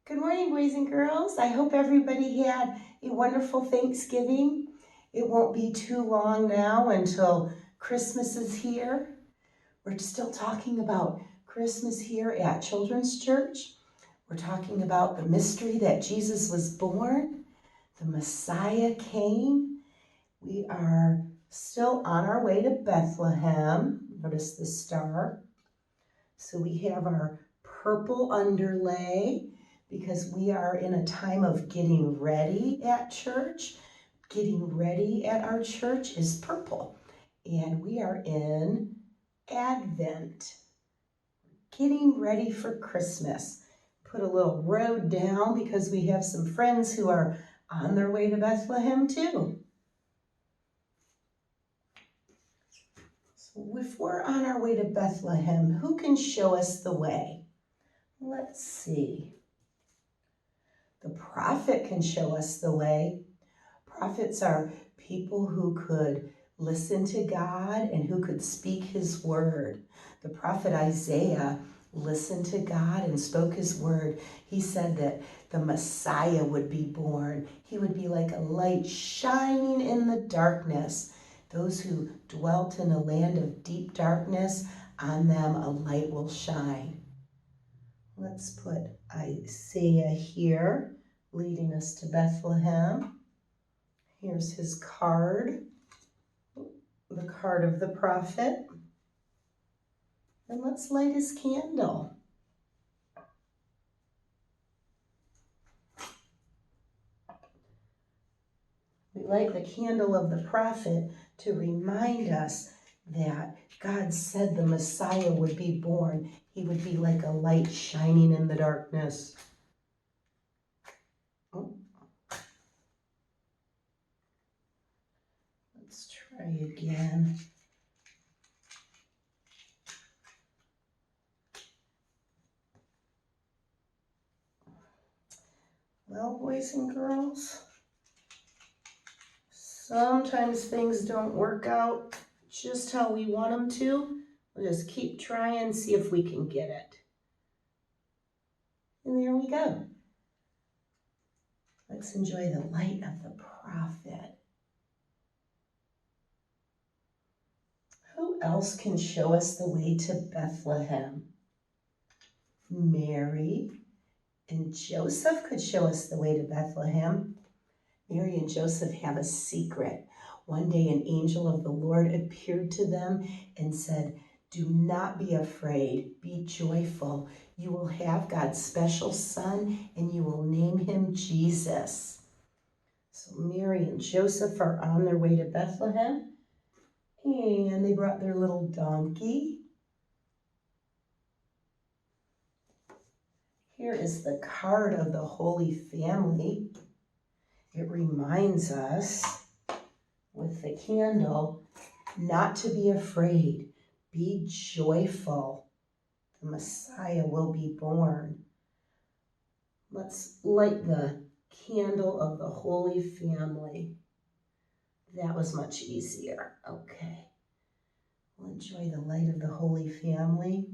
Good morning, boys and girls. I hope everybody had a wonderful Thanksgiving. It won't be too long now until Christmas is here. We're still talking about Christmas here at Children's Church. We're talking about the mystery that Jesus was born, the Messiah came. We are still on our way to Bethlehem. Notice the star. So we have our purple underlay because we are in a time of getting ready at church. Getting ready at our church is purple. And we are in Advent, getting ready for Christmas. Put a little road down because we have some friends who are on their way to Bethlehem too. So if we're on our way to Bethlehem, who can show us the way? Let's see. The prophet can show us the way. Prophets are people who could listen to God and who could speak his word. The prophet Isaiah listened to God and spoke his word. He said that the Messiah would be born. He would be like a light shining in the darkness. Those who dwelt in a land of deep darkness, on them a light will shine. Let's put Isaiah here, leading us to Bethlehem. Here's his card, the card of the prophet. And let's light his candle. We light the candle of the prophet to remind us that God said the Messiah would be born. He would be like a light shining in the darkness. Let's try again. Well, boys and girls, sometimes things don't work out just how we want them to. We'll just keep trying, see if we can get it. And there we go. Let's enjoy the light of the prophet. Who else can show us the way to Bethlehem? Mary and Joseph could show us the way to Bethlehem. Mary and Joseph have a secret. One day an angel of the Lord appeared to them and said, "Do not be afraid, be joyful. You will have God's special son and you will name him Jesus." So Mary and Joseph are on their way to Bethlehem and they brought their little donkey. Here is the card of the Holy Family. It reminds us with the candle not to be afraid. Be joyful. The Messiah will be born. Let's light the candle of the Holy Family. That was much easier. Okay. We'll enjoy the light of the Holy Family.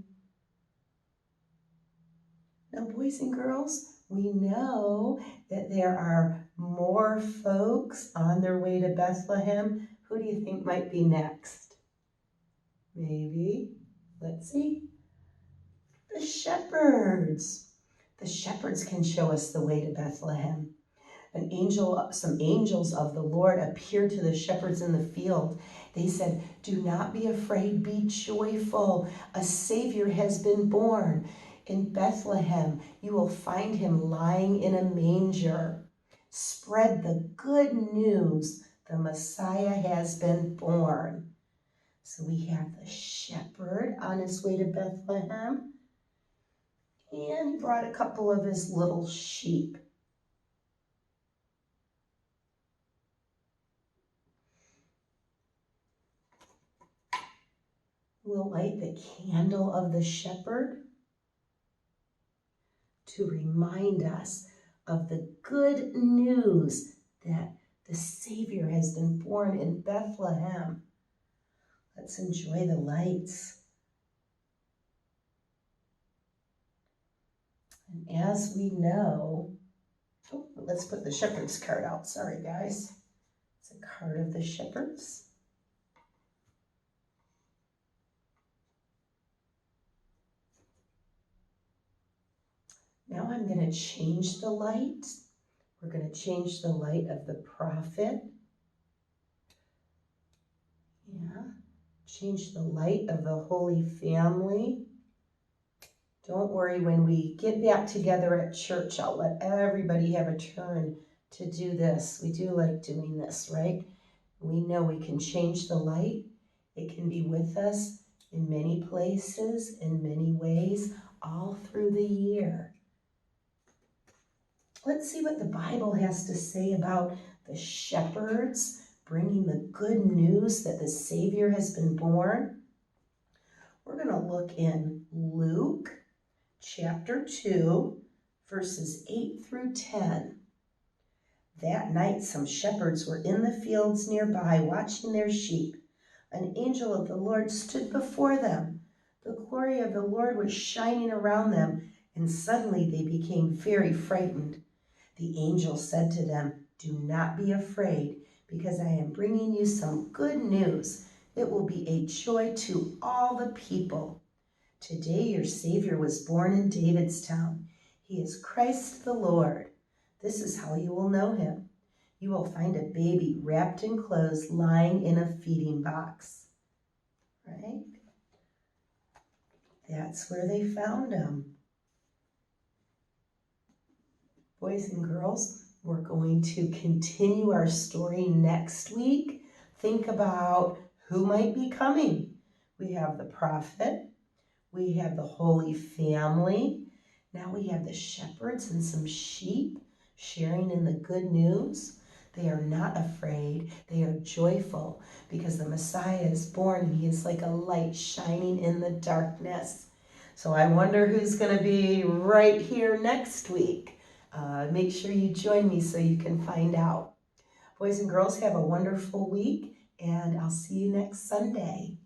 Now, boys and girls, we know that there are more folks on their way to Bethlehem. Who do you think might be next? Maybe, let's see, the shepherds. The shepherds can show us the way to Bethlehem. Some angels of the Lord appeared to the shepherds in the field. They said, "Do not be afraid, be joyful. A Savior has been born. In Bethlehem, you will find him lying in a manger. Spread the good news. The Messiah has been born." So we have the shepherd on his way to Bethlehem. And he brought a couple of his little sheep. We'll light the candle of the shepherd to remind us of the good news that the Savior has been born in Bethlehem. Let's enjoy the lights. An as we know, oh, let's put the shepherd's card out. Sorry, guys. It's a card of the shepherds. Now I'm going to change the light. We're going to change the light of the prophet. Yeah. Change the light of the Holy Family. Don't worry, when we get back together at church, I'll let everybody have a turn to do this. We do like doing this, right? We know we can change the light. It can be with us in many places, in many ways, all through the year. Let's see what the Bible has to say about the shepherds bringing the good news that the Savior has been born. We're going to look in Luke chapter 2, verses 8 through 10. That night some shepherds were in the fields nearby watching their sheep. An angel of the Lord stood before them. The glory of the Lord was shining around them, and suddenly they became very frightened. The angel said to them, "Do not be afraid, because I am bringing you some good news. It will be a joy to all the people. Today your Savior was born in David's town. He is Christ the Lord. This is how you will know him. You will find a baby wrapped in clothes lying in a feeding box." Right? That's where they found him. Boys and girls, we're going to continue our story next week. Think about who might be coming. We have the prophet. We have the Holy Family. Now we have the shepherds and some sheep sharing in the good news. They are not afraid. They are joyful because the Messiah is born and he is like a light shining in the darkness. So I wonder who's going to be right here next week. Make sure you join me so you can find out. Boys and girls, have a wonderful week, and I'll see you next Sunday.